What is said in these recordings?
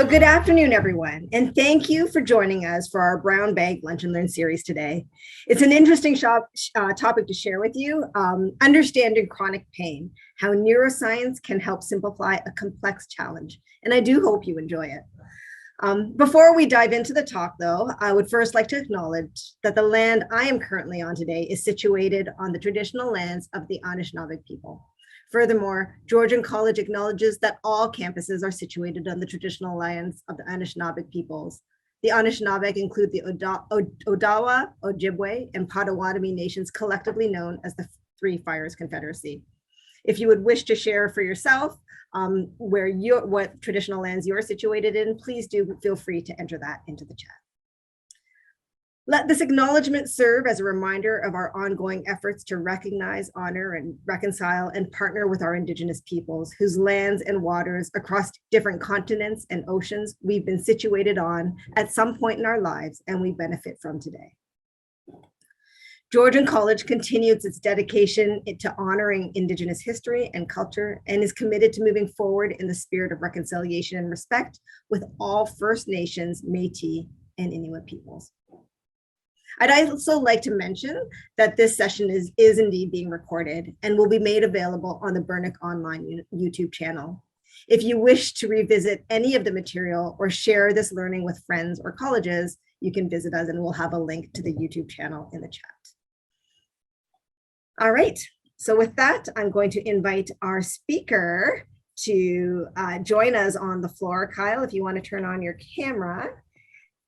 Good afternoon, everyone, and thank you for joining us for our Brown Bag Lunch and Learn series today. It's an interesting topic to share with you, understanding chronic pain, how neuroscience can help simplify a complex challenge, and I do hope you enjoy it. Before we dive into the talk, though, I would first like to acknowledge that the land I am currently on today is situated on the traditional lands of the Anishinaabe people. Furthermore, Georgian College acknowledges that all campuses are situated on the traditional lands of the Anishinaabe peoples. The Anishinaabe include the Odawa, Ojibwe, and Potawatomi nations, collectively known as the Three Fires Confederacy. If you would wish to share for yourself what traditional lands you're situated in, please do feel free to enter that into the chat. Let this acknowledgement serve as a reminder of our ongoing efforts to recognize, honor, and reconcile and partner with our Indigenous peoples whose lands and waters across different continents and oceans we've been situated on at some point in our lives and we benefit from today. Georgian College continues its dedication to honoring Indigenous history and culture and is committed to moving forward in the spirit of reconciliation and respect with all First Nations, Métis, and Inuit peoples. I'd also like to mention that this session is indeed being recorded and will be made available on the Burnick Online YouTube channel. If you wish to revisit any of the material or share this learning with friends or colleges, you can visit us and we'll have a link to the YouTube channel in the chat. All right, so with that, I'm going to invite our speaker to join us on the floor. Kyle, if you want to turn on your camera.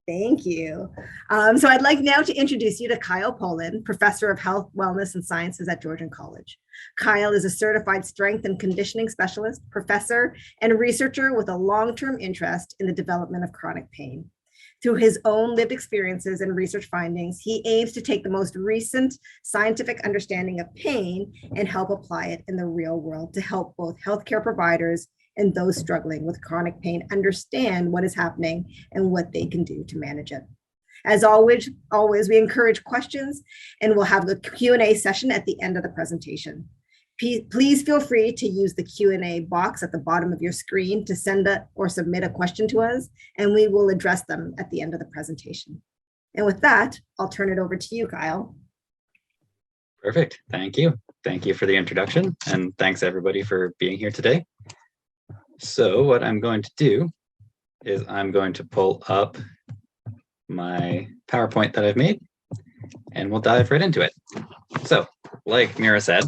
Thank you. So I'd like now to introduce you to Kyle Poland, Professor of Health, Wellness, and Sciences at Georgian College. Kyle is a certified strength and conditioning specialist, professor, and researcher with a long-term interest in the development of chronic pain. Through his own lived experiences and research findings, he aims to take the most recent scientific understanding of pain and help apply it in the real world to help both healthcare providers and those struggling with chronic pain understand what is happening and what they can do to manage it. As always, we encourage questions and we'll have the Q&A session at the end of the presentation. Please feel free to use the Q&A box at the bottom of your screen to send or submit a question to us, and we will address them at the end of the presentation. And with that, I'll turn it over to you, Kyle. Perfect, thank you. Thank you for the introduction, and thanks everybody for being here today. So what I'm going to do is I'm going to pull up my PowerPoint that I've made and we'll dive right into it. So like Mira said,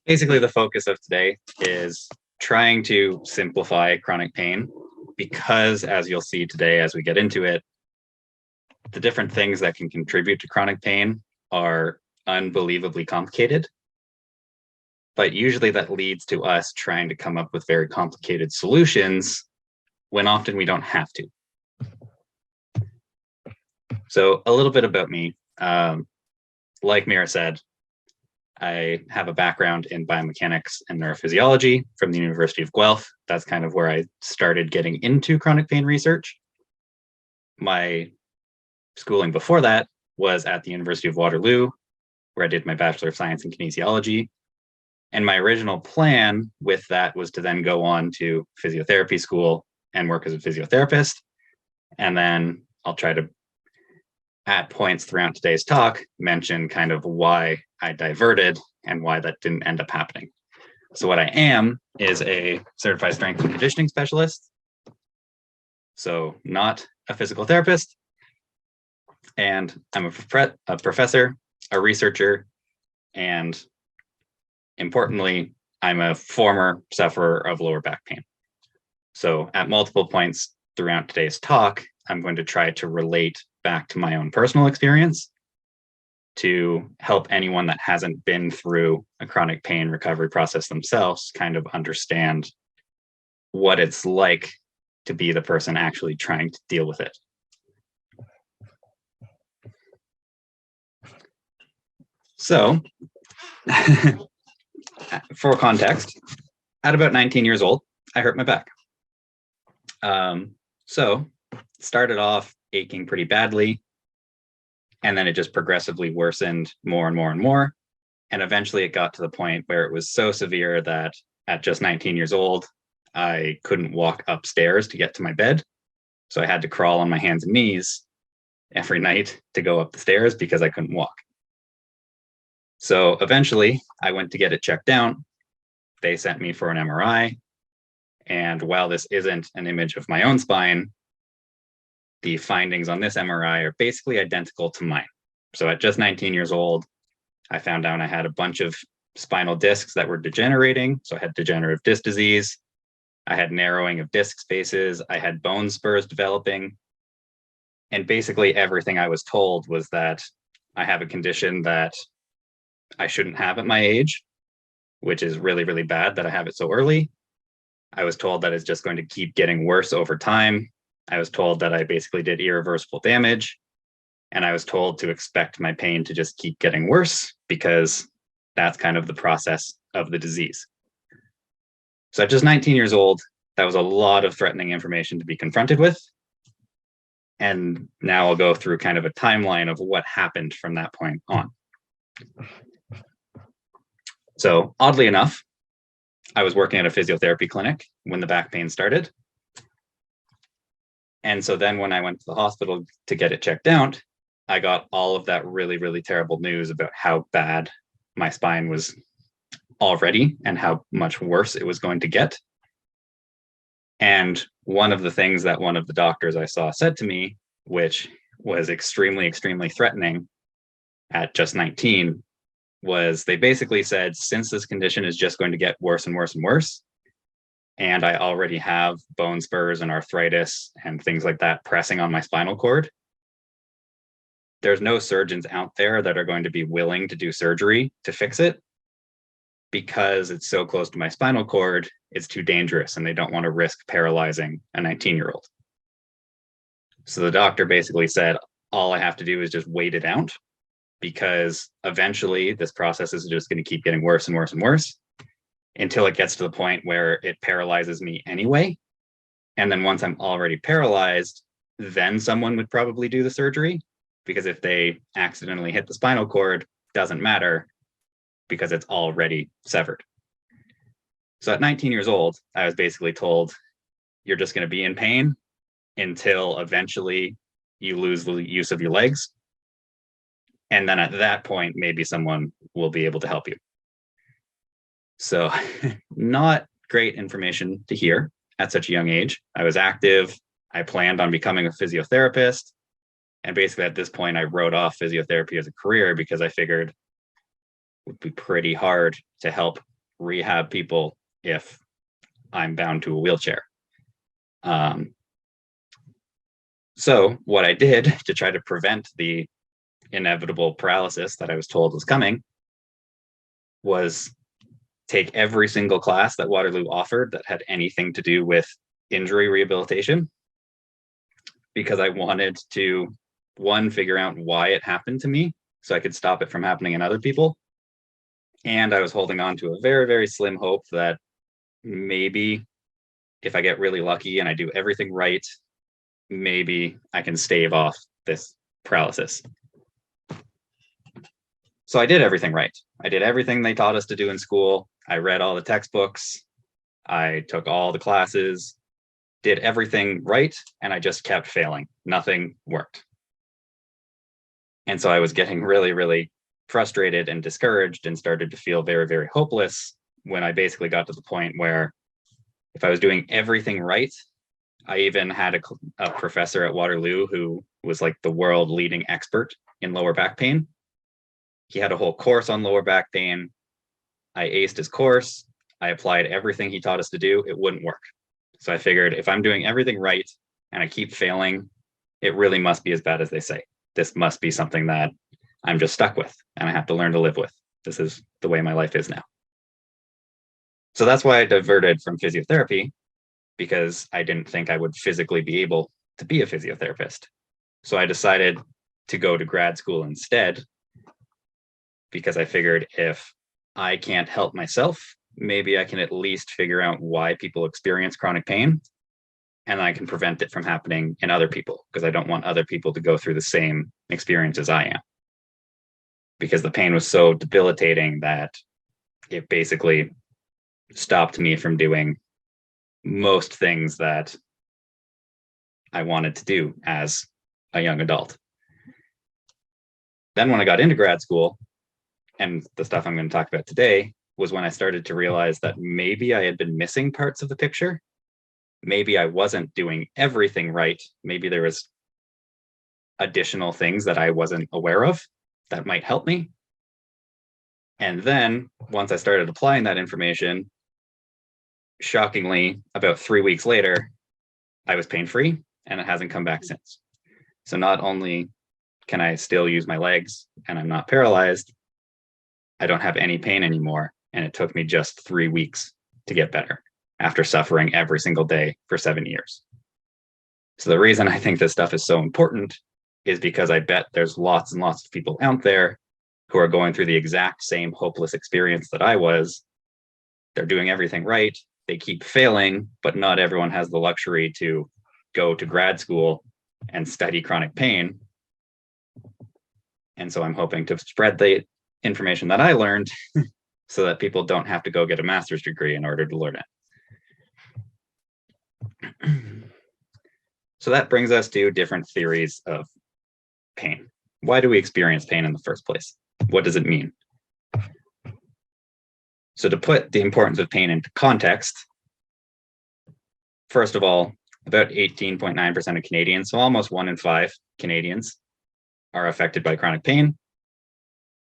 basically the focus of today is trying to simplify chronic pain because, as you'll see today as we get into it, the different things that can contribute to chronic pain are unbelievably complicated. But usually that leads to us trying to come up with very complicated solutions when often we don't have to. So a little bit about me. Like Mira said, I have a background in biomechanics and neurophysiology from the University of Guelph. That's kind of where I started getting into chronic pain research. My schooling before that was at the University of Waterloo, where I did my Bachelor of Science in Kinesiology. And my original plan with that was to then go on to physiotherapy school and work as a physiotherapist. And then I'll try to, at points throughout today's talk, mention kind of why I diverted and why that didn't end up happening. So what I am is a certified strength and conditioning specialist. So not a physical therapist. And I'm a professor, a researcher, and importantly, I'm a former sufferer of lower back pain. So at multiple points throughout today's talk, I'm going to try to relate back to my own personal experience to help anyone that hasn't been through a chronic pain recovery process themselves kind of understand what it's like to be the person actually trying to deal with it. So, for context, at about 19 years old, I hurt my back. So started off aching pretty badly, and then it just progressively worsened more and more and more. And eventually it got to the point where it was so severe that at just 19 years old, I couldn't walk upstairs to get to my bed. So I had to crawl on my hands and knees every night to go up the stairs because I couldn't walk. So eventually I went to get it checked out. They sent me for an MRI. And while this isn't an image of my own spine, the findings on this MRI are basically identical to mine. So at just 19 years old, I found out I had a bunch of spinal discs that were degenerating. So I had degenerative disc disease. I had narrowing of disc spaces. I had bone spurs developing. And basically everything I was told was that I have a condition that I shouldn't have at my age, which is really, really bad that I have it so early. I was told that it's just going to keep getting worse over time. I was told that I basically did irreversible damage. And I was told to expect my pain to just keep getting worse because that's kind of the process of the disease. So at just 19 years old, that was a lot of threatening information to be confronted with. And now I'll go through kind of a timeline of what happened from that point on. So oddly enough, I was working at a physiotherapy clinic when the back pain started. And so then when I went to the hospital to get it checked out, I got all of that really, really terrible news about how bad my spine was already and how much worse it was going to get. And one of the things that one of the doctors I saw said to me, which was extremely, extremely threatening at just 19, was they basically said, since this condition is just going to get worse and worse and worse, and I already have bone spurs and arthritis and things like that pressing on my spinal cord, there's no surgeons out there that are going to be willing to do surgery to fix it because it's so close to my spinal cord, it's too dangerous and they don't want to risk paralyzing a 19-year-old. So the doctor basically said, all I have to do is just wait it out because eventually this process is just going to keep getting worse and worse and worse until it gets to the point where it paralyzes me anyway. And then once I'm already paralyzed, then someone would probably do the surgery because if they accidentally hit the spinal cord, doesn't matter because it's already severed. So at 19 years old, I was basically told, you're just going to be in pain until eventually you lose the use of your legs. And then at that point, maybe someone will be able to help you. So not great information to hear at such a young age. I was active. I planned on becoming a physiotherapist. And basically at this point, I wrote off physiotherapy as a career because I figured it would be pretty hard to help rehab people if I'm bound to a wheelchair. So what I did to try to prevent the inevitable paralysis that I was told was coming was take every single class that Waterloo offered that had anything to do with injury rehabilitation, because I wanted to, one, figure out why it happened to me so I could stop it from happening in other people. And I was holding on to a very, very slim hope that maybe if I get really lucky and I do everything right, maybe I can stave off this paralysis. So I did everything right. I did everything they taught us to do in school. I read all the textbooks. I took all the classes, did everything right, and I just kept failing. Nothing worked. And so I was getting really, really frustrated and discouraged and started to feel very, very hopeless when I basically got to the point where if I was doing everything right, I even had a professor at Waterloo who was like the world leading expert in lower back pain. He had a whole course on lower back pain. I aced his course. I applied everything he taught us to do. It wouldn't work. So I figured if I'm doing everything right and I keep failing, it really must be as bad as they say. This must be something that I'm just stuck with and I have to learn to live with. This is the way my life is now. So that's why I diverted from physiotherapy, because I didn't think I would physically be able to be a physiotherapist. So I decided to go to grad school instead, because I figured if I can't help myself, maybe I can at least figure out why people experience chronic pain and I can prevent it from happening in other people, because I don't want other people to go through the same experience as I am. Because the pain was so debilitating that it basically stopped me from doing most things that I wanted to do as a young adult. Then when I got into grad school, and the stuff I'm going to talk about today, was when I started to realize that maybe I had been missing parts of the picture. Maybe I wasn't doing everything right. Maybe there was additional things that I wasn't aware of that might help me. And then once I started applying that information, shockingly, about 3 weeks later, I was pain-free, and it hasn't come back since. So not only can I still use my legs and I'm not paralyzed, I don't have any pain anymore. And it took me just 3 weeks to get better after suffering every single day for 7 years. So the reason I think this stuff is so important is because I bet there's lots and lots of people out there who are going through the exact same hopeless experience that I was. They're doing everything right. They keep failing, but not everyone has the luxury to go to grad school and study chronic pain. And so I'm hoping to spread the information that I learned so that people don't have to go get a master's degree in order to learn it. So that brings us to different theories of pain. Why do we experience pain in the first place? What does it mean? So to put the importance of pain into context, first of all, about 18.9% of Canadians, so almost 1 in 5 Canadians, are affected by chronic pain.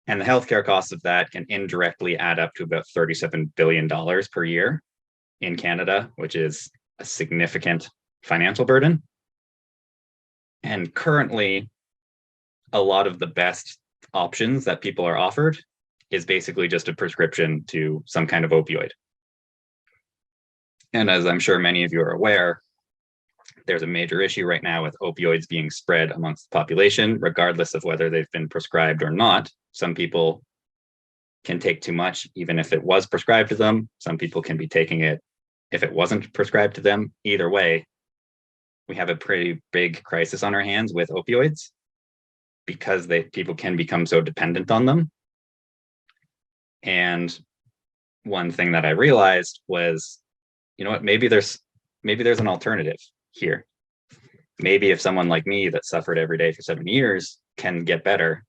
And the healthcare costs of that can indirectly add up to about $37 billion per year in Canada, which is a significant financial burden. And currently, a lot of the best options that people are offered is basically just a prescription to some kind of opioid. And as I'm sure many of you are aware, there's a major issue right now with opioids being spread amongst the population, regardless of whether they've been prescribed or not. Some people can take too much, even if it was prescribed to them. Some people can be taking it if it wasn't prescribed to them. Either way, we have a pretty big crisis on our hands with opioids because people can become so dependent on them. And one thing that I realized was, you know what, maybe there's an alternative here. Maybe if someone like me that suffered every day for 7 years can get better,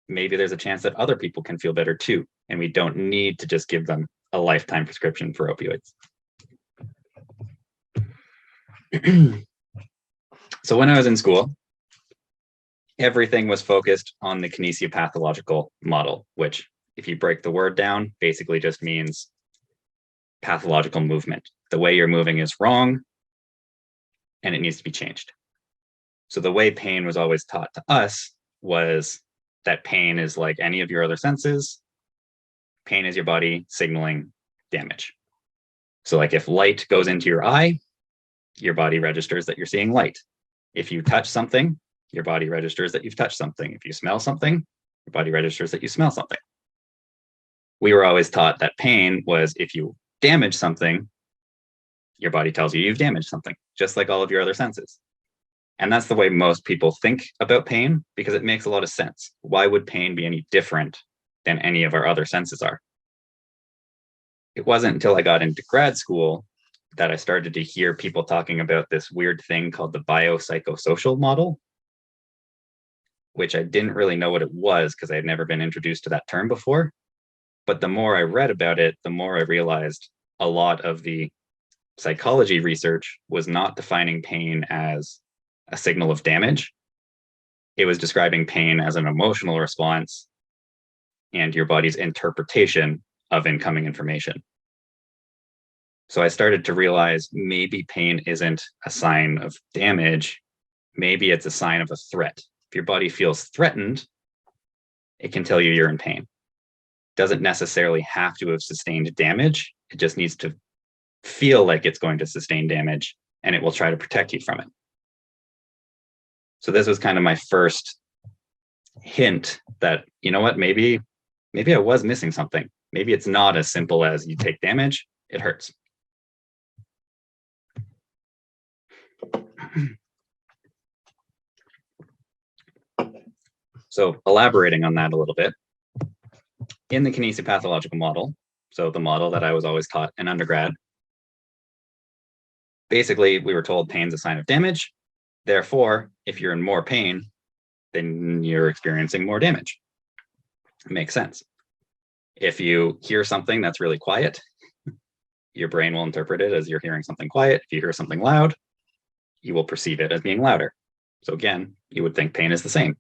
maybe there's a chance that other people can feel better too. And we don't need to just give them a lifetime prescription for opioids. So when I was in school, everything was focused on the kinesiopathological model, which, if you break the word down, basically just means pathological movement. The way you're moving is wrong, and it needs to be changed. So the way pain was always taught to us was that pain is like any of your other senses. Pain is your body signaling damage. So like if light goes into your eye, your body registers that you're seeing light. If you touch something, your body registers that you've touched something. If you smell something, your body registers that you smell something. We were always taught that pain was if you damage something, your body tells you you've damaged something, just like all of your other senses. And that's the way most people think about pain, because it makes a lot of sense. Why would pain be any different than any of our other senses are? It wasn't until I got into grad school that I started to hear people talking about this weird thing called the biopsychosocial model, which I didn't really know what it was because I had never been introduced to that term before. But the more I read about it, the more I realized a lot of the psychology research was not defining pain as a signal of damage. It was describing pain as an emotional response and your body's interpretation of incoming information. So I started to realize maybe pain isn't a sign of damage. Maybe it's a sign of a threat. If your body feels threatened, it can tell you you're in pain. Doesn't necessarily have to have sustained damage. It just needs to feel like it's going to sustain damage, and it will try to protect you from it. So this was kind of my first hint that, you know what, maybe I was missing something. Maybe it's not as simple as you take damage, it hurts. So elaborating on that a little bit, in the kinesiopathological model, so the model that I was always taught in undergrad, Basically, we were told pain's a sign of damage. Therefore, if you're in more pain, then you're experiencing more damage. It makes sense. If you hear something that's really quiet, your brain will interpret it as you're hearing something quiet. If you hear something loud, you will perceive it as being louder. So again, you would think pain is the same.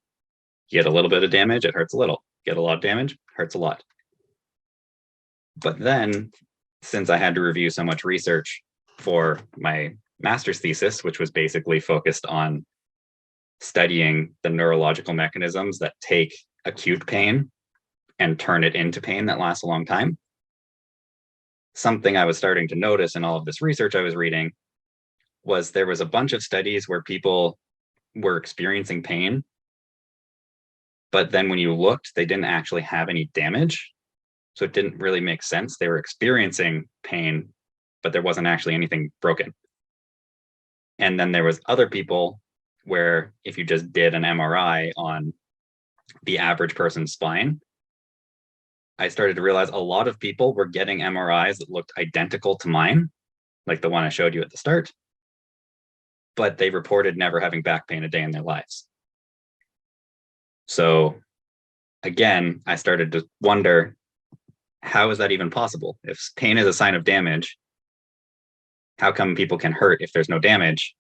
You get a little bit of damage, it hurts a little. Get a lot of damage, hurts a lot. But then, since I had to review so much research for my master's thesis, which was basically focused on studying the neurological mechanisms that take acute pain and turn it into pain that lasts a long time, something I was starting to notice in all of this research I was reading was there was a bunch of studies where people were experiencing pain, but then when you looked, they didn't actually have any damage. So it didn't really make sense. They were experiencing pain, but there wasn't actually anything broken. And then there was other people where if you just did an MRI on the average person's spine, I started to realize a lot of people were getting MRIs that looked identical to mine, like the one I showed you at the start, but they reported never having back pain a day in their lives. So again, I started to wonder, how is that even possible? If pain is a sign of damage, how come people can hurt if there's no damage,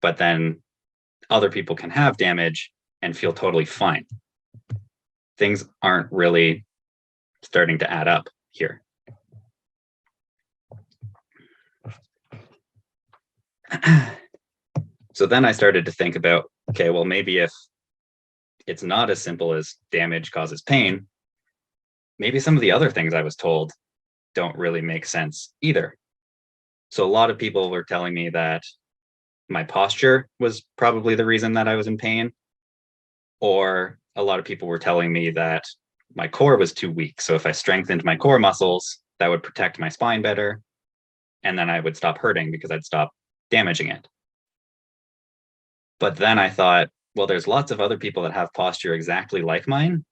but then other people can have damage and feel totally fine? Things aren't really starting to add up here. So then I started to think about, okay, well, maybe if it's not as simple as damage causes pain, maybe some of the other things I was told don't really make sense either. So a lot of people were telling me that my posture was probably the reason that I was in pain, or a lot of people were telling me that my core was too weak. So if I strengthened my core muscles, that would protect my spine better, and then I would stop hurting because I'd stop damaging it. But then I thought, well, there's lots of other people that have posture exactly like mine,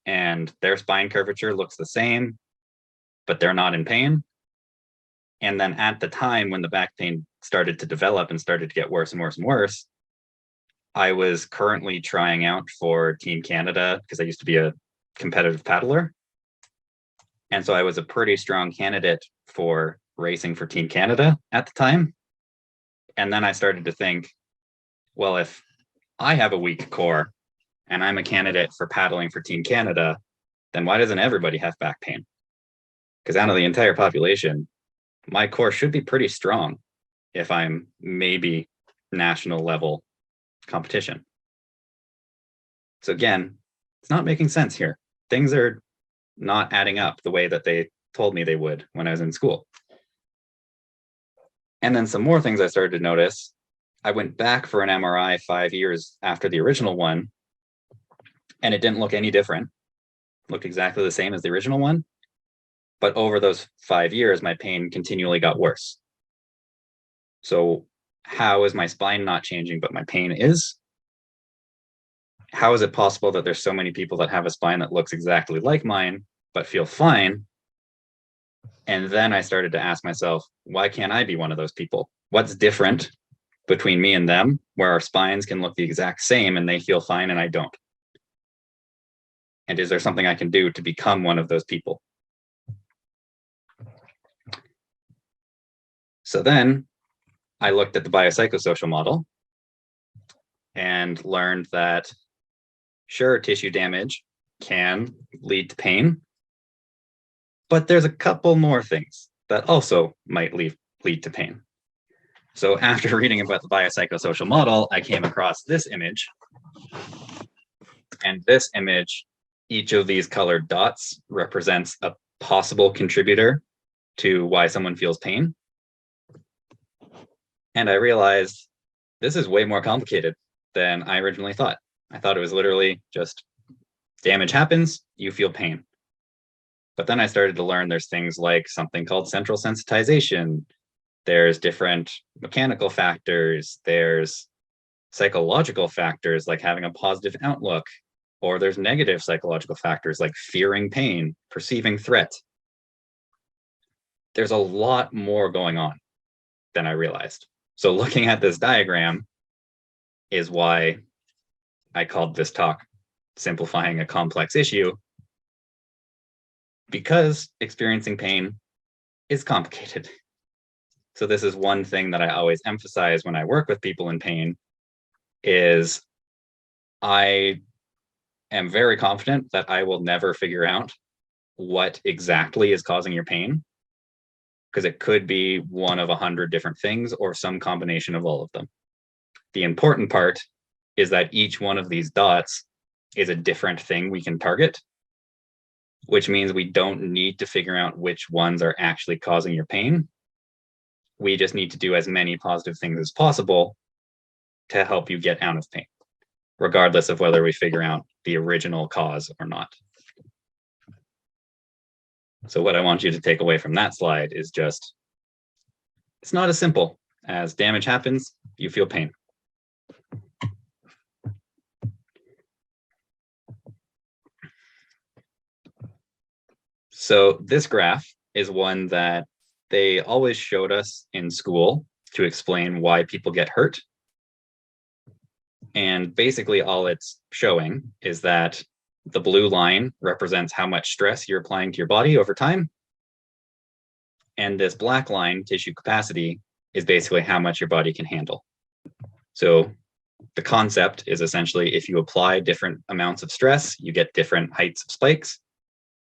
and their spine curvature looks the same, but they're not in pain. And then at the time when the back pain started to develop and started to get worse and worse and worse, I was currently trying out for Team Canada because I used to be a competitive paddler. And so I was a pretty strong candidate for racing for Team Canada at the time. And then I started to think, well, if I have a weak core and I'm a candidate for paddling for Team Canada, then why doesn't everybody have back pain? Because out of the entire population, my core should be pretty strong if I'm maybe national level competition. So again, it's not making sense here. Things are not adding up the way that they told me they would when I was in school. And then some more things I started to notice. I went back for an MRI 5 years after the original one, and it didn't look any different. It looked exactly the same as the original one. But over those 5 years, my pain continually got worse. So how is my spine not changing, but my pain is? How is it possible that there's so many people that have a spine that looks exactly like mine, but feel fine? And then I started to ask myself, why can't I be one of those people? What's different between me and them, where our spines can look the exact same and they feel fine and I don't? And is there something I can do to become one of those people? So then I looked at the biopsychosocial model and learned that, sure, tissue damage can lead to pain, but there's a couple more things that also might lead to pain. So after reading about the biopsychosocial model, I came across this image. And this image, each of these colored dots represents a possible contributor to why someone feels pain. And I realized this is way more complicated than I originally thought. I thought it was literally just damage happens, you feel pain. But then I started to learn there's things like something called central sensitization. There's different mechanical factors. There's psychological factors like having a positive outlook, or there's negative psychological factors like fearing pain, perceiving threat. There's a lot more going on. than I realized. So looking at this diagram is why I called this talk Simplifying a Complex Issue, because experiencing pain is complicated. So this is one thing that I always emphasize when I work with people in pain is I am very confident that I will never figure out what exactly is causing your pain, because it could be one of 100 different things or some combination of all of them. The important part is that each one of these dots is a different thing we can target, which means we don't need to figure out which ones are actually causing your pain. We just need to do as many positive things as possible to help you get out of pain, regardless of whether we figure out the original cause or not. So what I want you to take away from that slide is just, it's not as simple as damage happens, you feel pain. So this graph is one that they always showed us in school to explain why people get hurt. And basically all it's showing is that the blue line represents how much stress you're applying to your body over time. And this black line, tissue capacity, is basically how much your body can handle. So the concept is essentially if you apply different amounts of stress, you get different heights of spikes.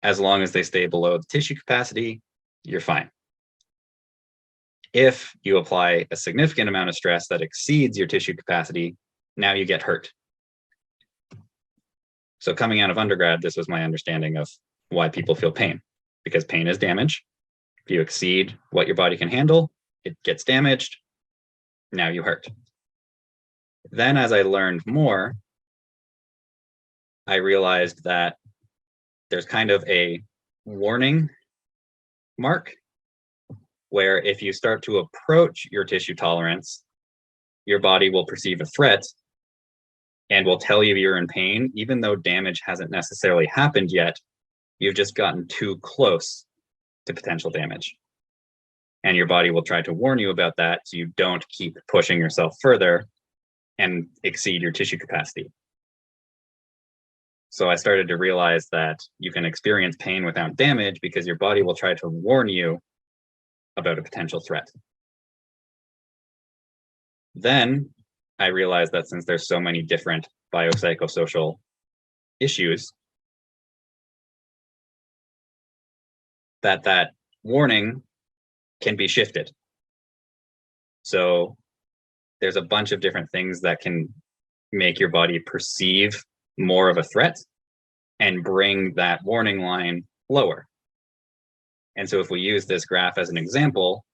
As long as they stay below the tissue capacity, you're fine. If you apply a significant amount of stress that exceeds your tissue capacity, now you get hurt. So coming out of undergrad, this was my understanding of why people feel pain, because pain is damage. If you exceed what your body can handle, it gets damaged. Now you hurt. Then as I learned more, I realized that there's kind of a warning mark where if you start to approach your tissue tolerance, your body will perceive a threat and will tell you you're in pain, even though damage hasn't necessarily happened yet. You've just gotten too close to potential damage. And your body will try to warn you about that so you don't keep pushing yourself further and exceed your tissue capacity. So I started to realize that you can experience pain without damage because your body will try to warn you about a potential threat. Then I realized that since there's so many different biopsychosocial issues, that warning can be shifted. So there's a bunch of different things that can make your body perceive more of a threat and bring that warning line lower. And so if we use this graph as an example,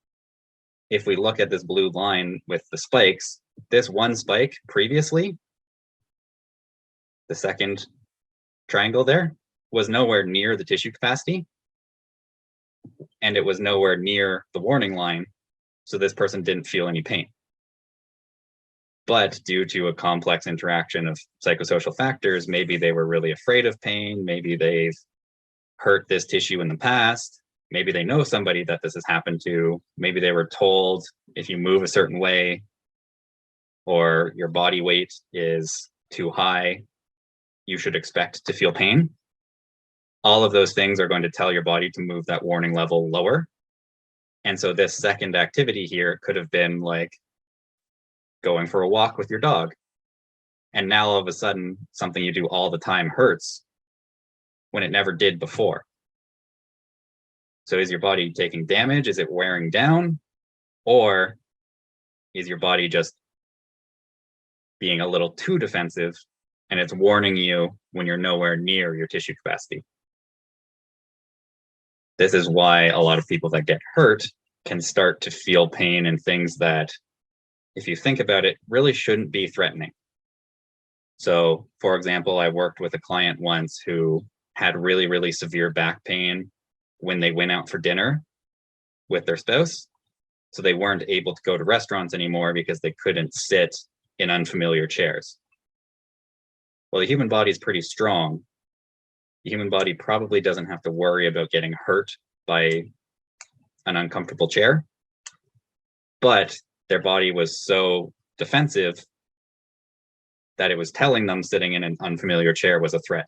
if we look at this blue line with the spikes, this one spike previously, the second triangle there, was nowhere near the tissue capacity, and it was nowhere near the warning line, so this person didn't feel any pain. But due to a complex interaction of psychosocial factors, maybe they were really afraid of pain, maybe they've hurt this tissue in the past, maybe they know somebody that this has happened to, maybe they were told if you move a certain way or your body weight is too high, you should expect to feel pain. All of those things are going to tell your body to move that warning level lower. And so this second activity here could have been like going for a walk with your dog. And now all of a sudden, something you do all the time hurts when it never did before. So is your body taking damage? Is it wearing down? Or is your body just being a little too defensive and it's warning you when you're nowhere near your tissue capacity? This is why a lot of people that get hurt can start to feel pain in things that, if you think about it, really shouldn't be threatening. So, for example, I worked with a client once who had really, really severe back pain when they went out for dinner with their spouse. So they weren't able to go to restaurants anymore because they couldn't sit in unfamiliar chairs. Well, the human body is pretty strong. The human body probably doesn't have to worry about getting hurt by an uncomfortable chair. but their body was so defensive that it was telling them sitting in an unfamiliar chair was a threat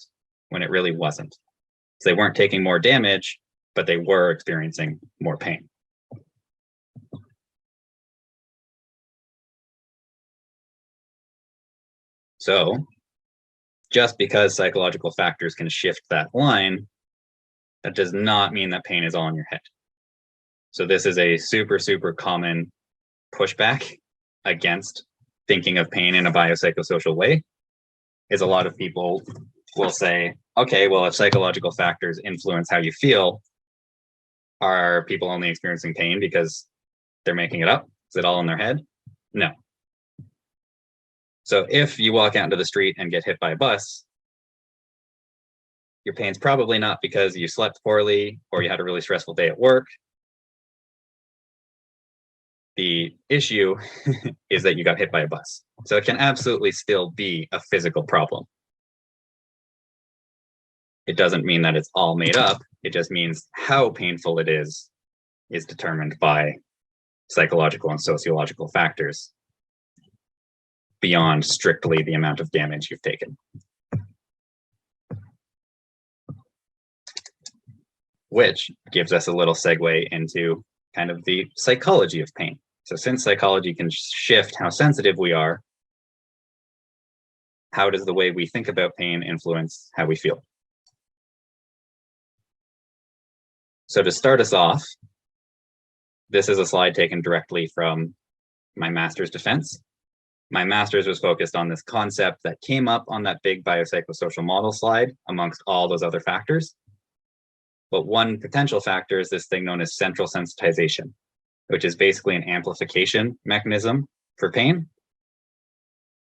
when it really wasn't. So they weren't taking more damage, but they were experiencing more pain. So just because psychological factors can shift that line, that does not mean that pain is all in your head. So this is a super, super common pushback against thinking of pain in a biopsychosocial way, is a lot of people will say, okay, well, if psychological factors influence how you feel, are people only experiencing pain because they're making it up? Is it all in their head? No. So if you walk out into the street and get hit by a bus, your pain's probably not because you slept poorly or you had a really stressful day at work. The issue is that you got hit by a bus. So it can absolutely still be a physical problem. It doesn't mean that it's all made up. It just means how painful it is determined by psychological and sociological factors beyond strictly the amount of damage you've taken. Which gives us a little segue into kind of the psychology of pain. So since psychology can shift how sensitive we are, how does the way we think about pain influence how we feel? So to start us off, this is a slide taken directly from my master's defense. My master's was focused on this concept that came up on that big biopsychosocial model slide amongst all those other factors. But one potential factor is this thing known as central sensitization, which is basically an amplification mechanism for pain.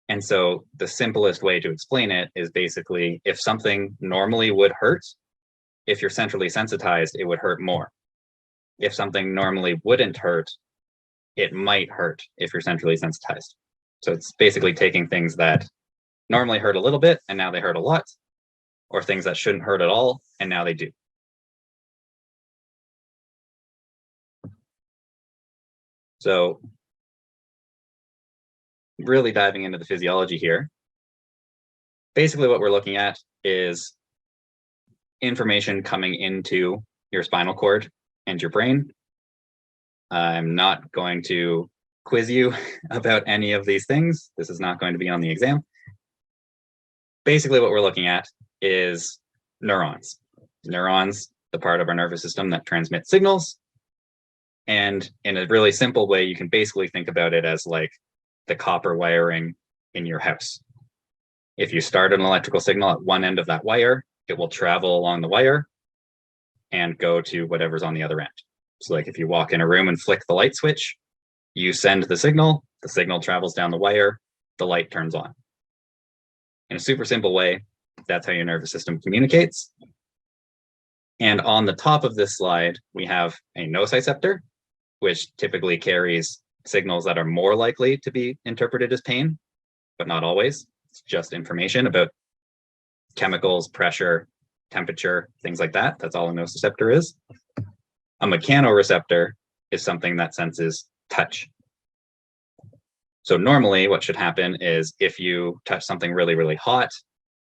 And so the simplest way to explain it is basically if something normally would hurt, if you're centrally sensitized, it would hurt more. If something normally wouldn't hurt, it might hurt if you're centrally sensitized. So it's basically taking things that normally hurt a little bit and now they hurt a lot, or things that shouldn't hurt at all and now they do. So really diving into the physiology here, basically what we're looking at is information coming into your spinal cord and your brain. I'm not going to quiz you about any of these things. This is not going to be on the exam. Basically what we're looking at is neurons. Neurons, the part of our nervous system that transmits signals. And in a really simple way, you can basically think about it as like the copper wiring in your house. If you start an electrical signal at one end of that wire, it will travel along the wire and go to whatever's on the other end. So like if you walk in a room and flick the light switch, you send the signal travels down the wire, the light turns on. In a super simple way, that's how your nervous system communicates. And on the top of this slide, we have a nociceptor, which typically carries signals that are more likely to be interpreted as pain, but not always. It's just information about chemicals, pressure, temperature, things like that. That's all a nociceptor is. A mechanoreceptor is something that senses touch. So normally what should happen is if you touch something really, really hot,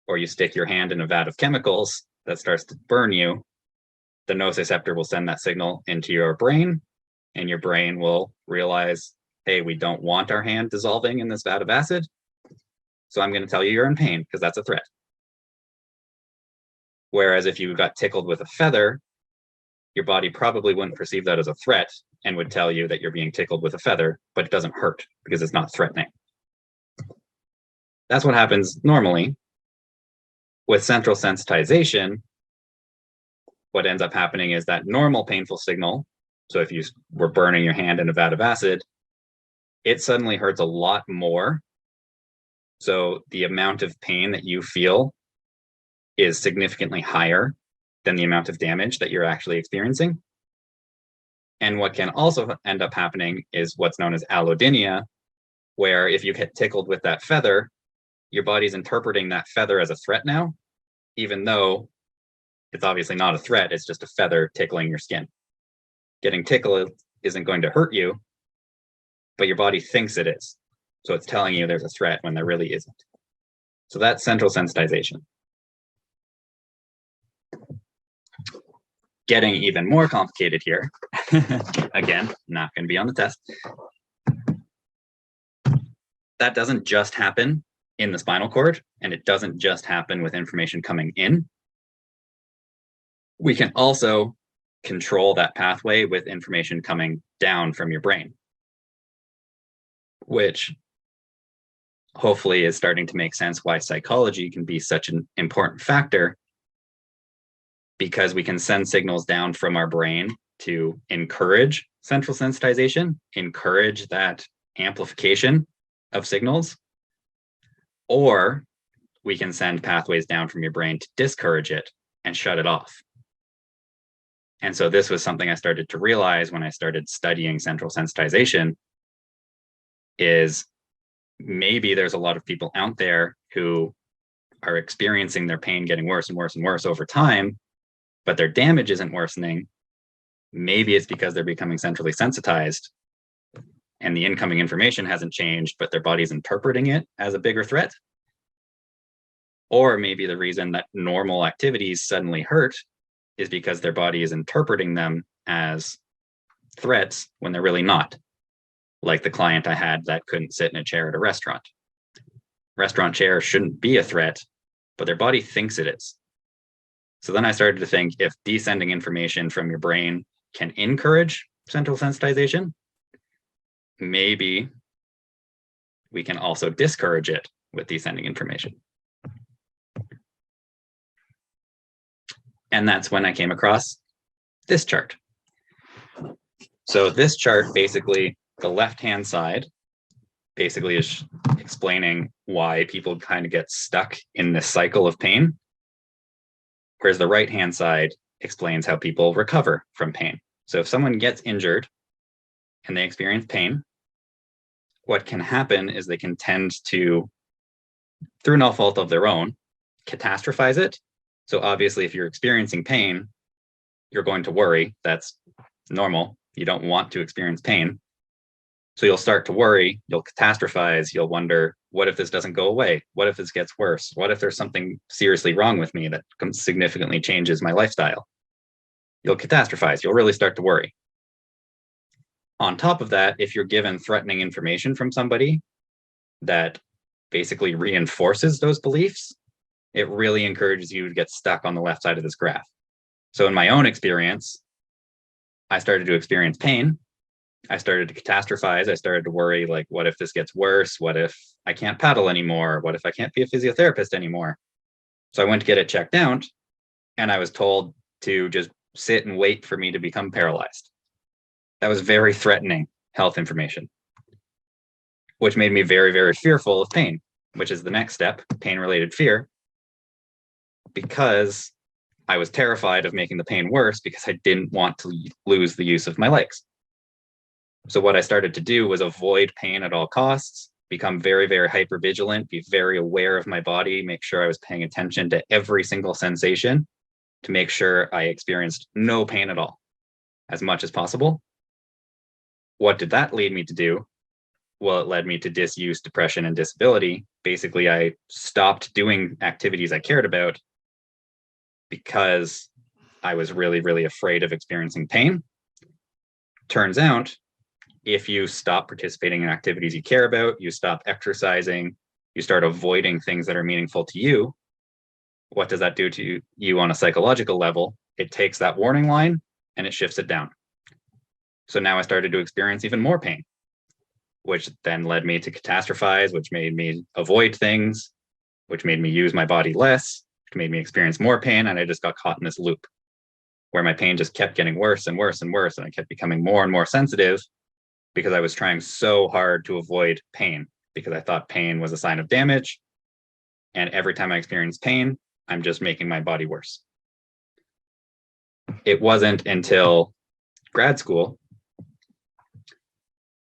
or you stick your hand in a vat of chemicals that starts to burn you, the nociceptor will send that signal into your brain, and your brain will realize, hey, we don't want our hand dissolving in this vat of acid, so I'm going to tell you you're in pain because that's a threat. Whereas if you got tickled with a feather, your body probably wouldn't perceive that as a threat and would tell you that you're being tickled with a feather, but it doesn't hurt because it's not threatening. That's what happens normally. With central sensitization, what ends up happening is that normal painful signal, so if you were burning your hand in a vat of acid, it suddenly hurts a lot more. So the amount of pain that you feel is significantly higher than the amount of damage that you're actually experiencing. And what can also end up happening is what's known as allodynia, where if you get tickled with that feather, your body's interpreting that feather as a threat now, even though it's obviously not a threat, it's just a feather tickling your skin. Getting tickled isn't going to hurt you, but your body thinks it is. So it's telling you there's a threat when there really isn't. So that's central sensitization. Getting even more complicated here. Again, not going to be on the test. That doesn't just happen in the spinal cord, and it doesn't just happen with information coming in. We can also control that pathway with information coming down from your brain, which hopefully is starting to make sense why psychology can be such an important factor, because we can send signals down from our brain to encourage central sensitization, encourage that amplification of signals, or we can send pathways down from your brain to discourage it and shut it off. And so this was something I started to realize when I started studying central sensitization, is maybe there's a lot of people out there who are experiencing their pain getting worse and worse and worse over time, but their damage isn't worsening. Maybe it's because they're becoming centrally sensitized and the incoming information hasn't changed, but their body's interpreting it as a bigger threat. Or maybe the reason that normal activities suddenly hurt is because their body is interpreting them as threats when they're really not. Like the client I had that couldn't sit in a chair at a restaurant. Restaurant chair shouldn't be a threat, but their body thinks it is. So then I started to think, if descending information from your brain can encourage central sensitization, maybe we can also discourage it with descending information. And that's when I came across this chart. So this chart, basically, the left-hand side basically is explaining why people kind of get stuck in this cycle of pain, whereas the right-hand side explains how people recover from pain. So if someone gets injured and they experience pain, what can happen is they can tend to, through no fault of their own, catastrophize it. So obviously, if you're experiencing pain, you're going to worry. That's normal. You don't want to experience pain. So you'll start to worry, you'll catastrophize, you'll wonder, what if this doesn't go away? What if this gets worse? What if there's something seriously wrong with me that significantly changes my lifestyle? You'll catastrophize, you'll really start to worry. On top of that, if you're given threatening information from somebody that basically reinforces those beliefs, it really encourages you to get stuck on the left side of this graph. So in my own experience, I started to experience pain. I started to catastrophize. I started to worry, like, what if this gets worse? What if I can't paddle anymore? What if I can't be a physiotherapist anymore? So I went to get it checked out, and I was told to just sit and wait for me to become paralyzed. That was very threatening health information, which made me very, very fearful of pain, which is the next step, pain-related fear, because I was terrified of making the pain worse because I didn't want to lose the use of my legs. So what I started to do was avoid pain at all costs, become very, very hypervigilant, be very aware of my body, make sure I was paying attention to every single sensation to make sure I experienced no pain at all, as much as possible. What did that lead me to do? Well, it led me to disuse, depression, and disability. Basically, I stopped doing activities I cared about because I was really, really afraid of experiencing pain. Turns out, if you stop participating in activities you care about, you stop exercising, you start avoiding things that are meaningful to you, what does that do to you on a psychological level? It takes that warning line and it shifts it down. So now I started to experience even more pain, which then led me to catastrophize, which made me avoid things, which made me use my body less, which made me experience more pain. And I just got caught in this loop where my pain just kept getting worse and worse and worse. And I kept becoming more and more sensitive because I was trying so hard to avoid pain because I thought pain was a sign of damage. And every time I experience pain, I'm just making my body worse. It wasn't until grad school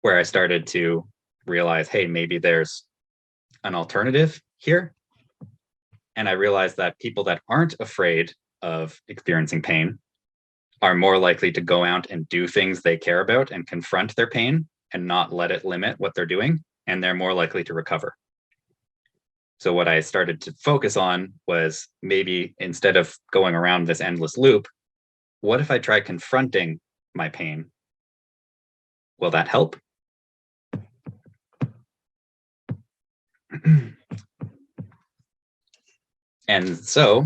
where I started to realize, hey, maybe there's an alternative here. And I realized that people that aren't afraid of experiencing pain are more likely to go out and do things they care about and confront their pain and not let it limit what they're doing, and they're more likely to recover. So what I started to focus on was, maybe instead of going around this endless loop, what if I try confronting my pain? Will that help? And so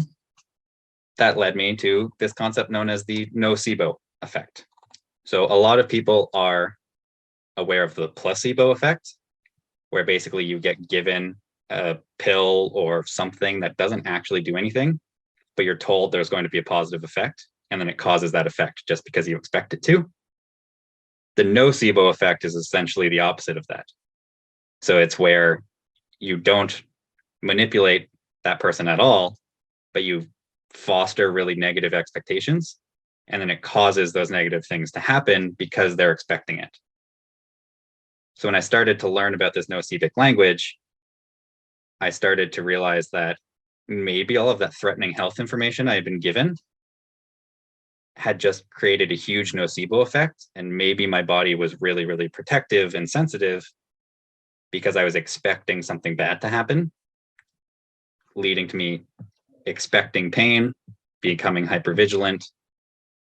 that led me to this concept known as the nocebo effect. So a lot of people are aware of the placebo effect, where basically you get given a pill or something that doesn't actually do anything, but you're told there's going to be a positive effect, and then it causes that effect just because you expect it to. The nocebo effect is essentially the opposite of that. So it's where you don't manipulate that person at all, but you foster really negative expectations, and then it causes those negative things to happen because they're expecting it. So when I started to learn about this nocebic language, I started to realize that maybe all of that threatening health information I had been given had just created a huge nocebo effect, and maybe my body was really, really protective and sensitive because I was expecting something bad to happen, leading to me expecting pain, becoming hypervigilant,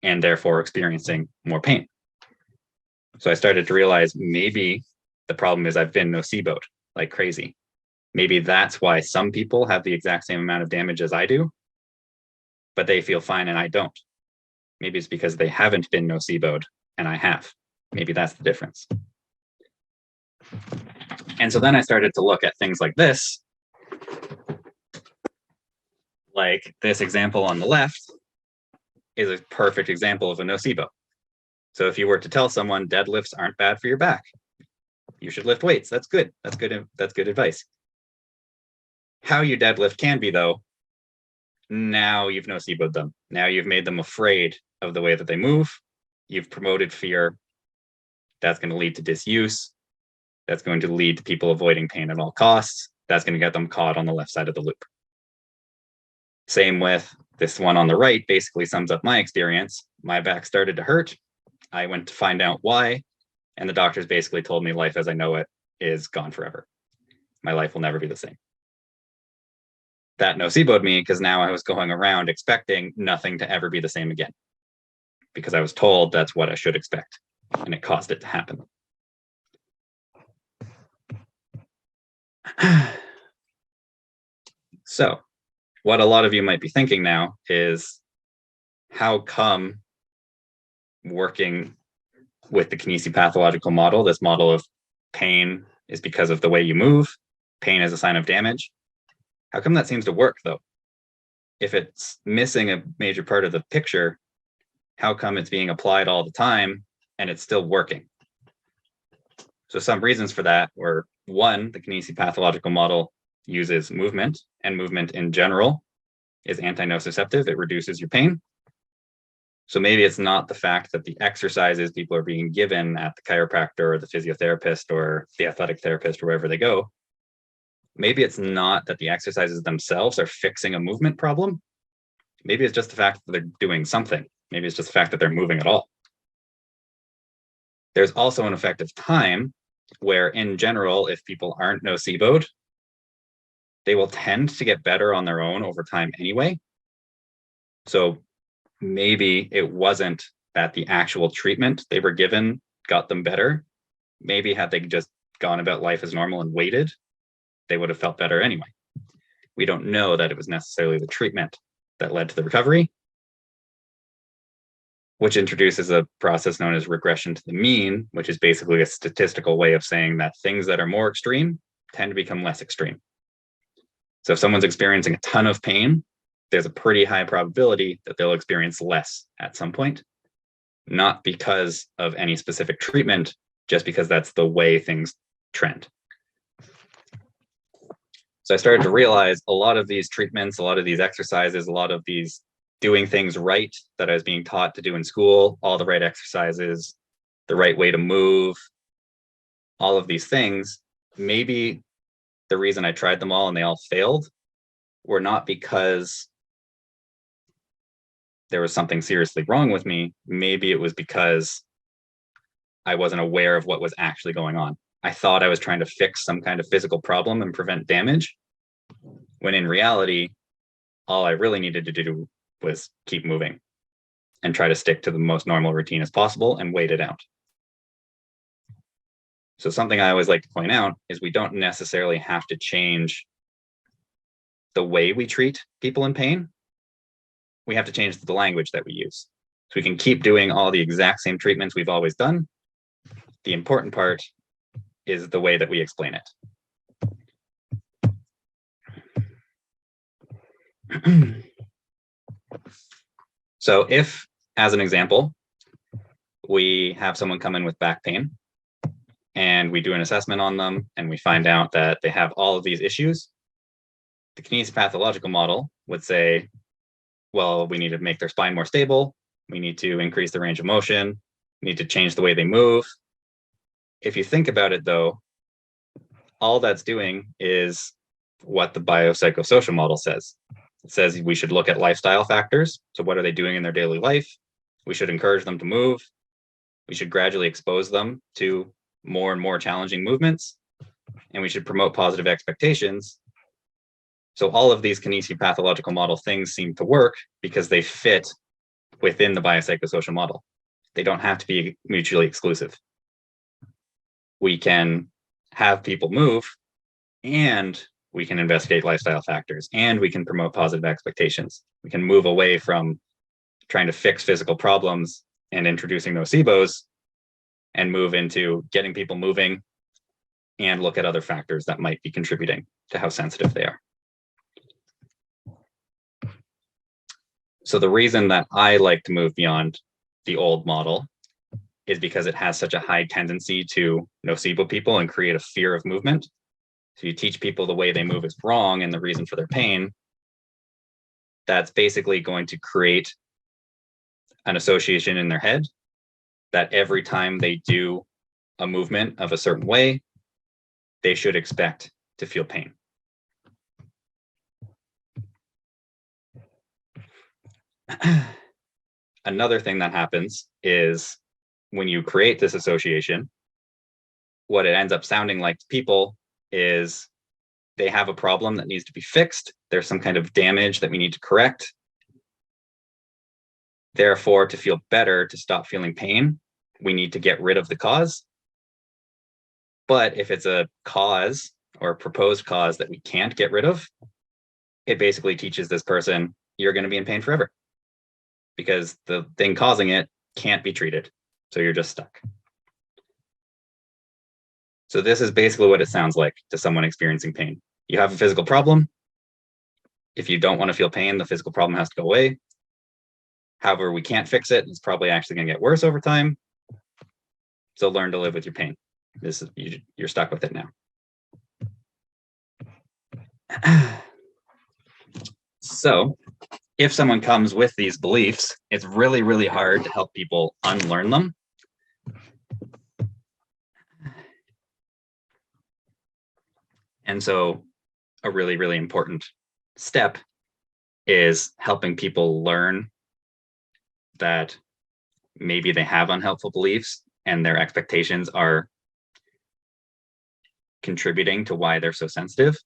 and therefore experiencing more pain. So I started to realize, maybe the problem is I've been noceboed like crazy. Maybe that's why some people have the exact same amount of damage as I do, but they feel fine and I don't. Maybe it's because they haven't been noceboed and I have. Maybe that's the difference. And so then I started to look at things like this. Like this example on the left is a perfect example of a nocebo. So if you were to tell someone deadlifts aren't bad for your back, you should lift weights. That's good. That's good advice. How you deadlift can be, though, now you've noceboed them. Now you've made them afraid of the way that they move. You've promoted fear. That's going to lead to disuse. That's going to lead to people avoiding pain at all costs. That's going to get them caught on the left side of the loop. Same with this one on the right, basically sums up my experience. My back started to hurt. I went to find out why, and the doctors basically told me life as I know it is gone forever. My life will never be the same. That noceboed me because now I was going around expecting nothing to ever be the same again, because I was told that's what I should expect, and it caused it to happen. So what a lot of you might be thinking now is, how come working with the kinesiopathological model, this model of pain is because of the way you move, pain is a sign of damage, how come that seems to work, though? If it's missing a major part of the picture, how come it's being applied all the time and it's still working? So some reasons for that were, one, the kinesiopathological model uses movement, and movement in general is anti-nociceptive. It reduces your pain. So maybe it's not the fact that the exercises people are being given at the chiropractor or the physiotherapist or the athletic therapist or wherever they go. Maybe it's not that the exercises themselves are fixing a movement problem. Maybe it's just the fact that they're doing something. Maybe it's just the fact that they're moving at all. There's also an effect of time, where in general, if people aren't noceboed, they will tend to get better on their own over time anyway. So maybe it wasn't that the actual treatment they were given got them better. Maybe had they just gone about life as normal and waited, they would have felt better anyway. We don't know that it was necessarily the treatment that led to the recovery, which introduces a process known as regression to the mean, which is basically a statistical way of saying that things that are more extreme tend to become less extreme. So if someone's experiencing a ton of pain, there's a pretty high probability that they'll experience less at some point, not because of any specific treatment, just because that's the way things trend. So I started to realize a lot of these treatments, a lot of these exercises, a lot of these doing things right that I was being taught to do in school, all the right exercises, the right way to move, all of these things, maybe the reason I tried them all and they all failed were not because there was something seriously wrong with me. Maybe it was because I wasn't aware of what was actually going on. I thought I was trying to fix some kind of physical problem and prevent damage, when in reality, all I really needed to do was keep moving and try to stick to the most normal routine as possible and wait it out. So something I always like to point out is we don't necessarily have to change the way we treat people in pain. We have to change the language that we use. So we can keep doing all the exact same treatments we've always done. The important part is the way that we explain it. So if, as an example, we have someone come in with back pain and we do an assessment on them and we find out that they have all of these issues, the kinesiopathological model would say, well, we need to make their spine more stable. We need to increase the range of motion. We need to change the way they move. If you think about it, though, all that's doing is what the biopsychosocial model says. It says we should look at lifestyle factors. So what are they doing in their daily life? We should encourage them to move. We should gradually expose them to more and more challenging movements. And we should promote positive expectations. So all of these kinesiopathological model things seem to work because they fit within the biopsychosocial model. They don't have to be mutually exclusive. We can have people move, and we can investigate lifestyle factors, and we can promote positive expectations. We can move away from trying to fix physical problems and introducing nocebos and move into getting people moving and look at other factors that might be contributing to how sensitive they are. So the reason that I like to move beyond the old model is because it has such a high tendency to nocebo people and create a fear of movement. So you teach people the way they move is wrong and the reason for their pain. That's basically going to create an association in their head that every time they do a movement of a certain way, they should expect to feel pain. Another thing that happens is when you create this association, what it ends up sounding like to people is they have a problem that needs to be fixed. There's some kind of damage that we need to correct. Therefore, to feel better, to stop feeling pain, we need to get rid of the cause. But if it's a cause or a proposed cause that we can't get rid of, it basically teaches this person, you're going to be in pain forever because the thing causing it can't be treated. So you're just stuck. So this is basically what it sounds like to someone experiencing pain. You have a physical problem. If you don't want to feel pain, the physical problem has to go away. However, we can't fix it. It's probably actually going to get worse over time. So learn to live with your pain. This is, you're stuck with it now. So if someone comes with these beliefs, it's really, really hard to help people unlearn them. And so a really, really important step is helping people learn that maybe they have unhelpful beliefs and their expectations are contributing to why they're so sensitive.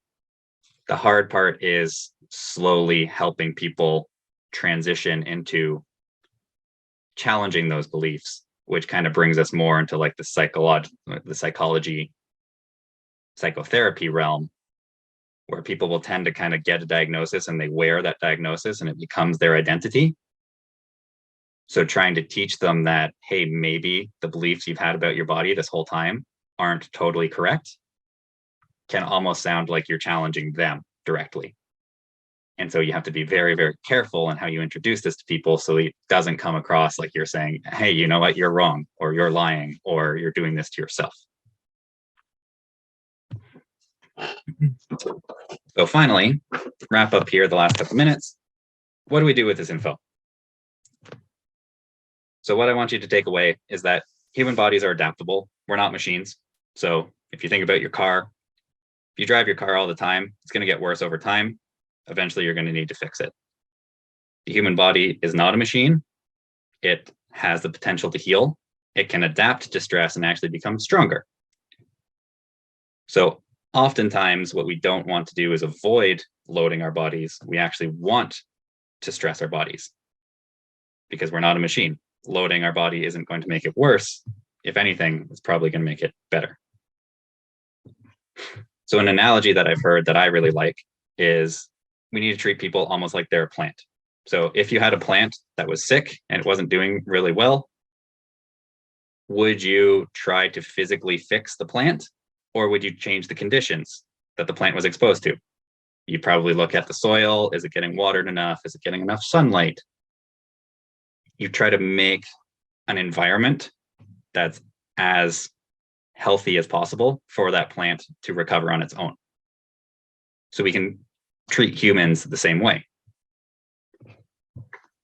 The hard part is slowly helping people transition into challenging those beliefs, which kind of brings us more into like the psychology, psychotherapy realm, where people will tend to kind of get a diagnosis and they wear that diagnosis and it becomes their identity. So trying to teach them that, hey, maybe the beliefs you've had about your body this whole time aren't totally correct can almost sound like you're challenging them directly. And so you have to be very, very careful in how you introduce this to people so it doesn't come across like you're saying, hey, you know what, you're wrong, or you're lying, or you're doing this to yourself. So finally, wrap up here the last couple minutes. What do we do with this info? So what I want you to take away is that human bodies are adaptable. We're not machines. So if you think about your car, if you drive your car all the time, it's going to get worse over time. Eventually, you're going to need to fix it. The human body is not a machine. It has the potential to heal. it can adapt to stress and actually become stronger. So oftentimes what we don't want to do is avoid loading our bodies. We actually want to stress our bodies because we're not a machine. Loading our body isn't going to make it worse. If anything, it's probably going to make it better. So an analogy that I've heard that I really like is we need to treat people almost like they're a plant. So if you had a plant that was sick and it wasn't doing really well, would you try to physically fix the plant, or would you change the conditions that the plant was exposed to? You'd probably look at the soil. Is it getting watered enough? Is it getting enough sunlight? You try to make an environment that's as healthy as possible for that plant to recover on its own. So we can treat humans the same way.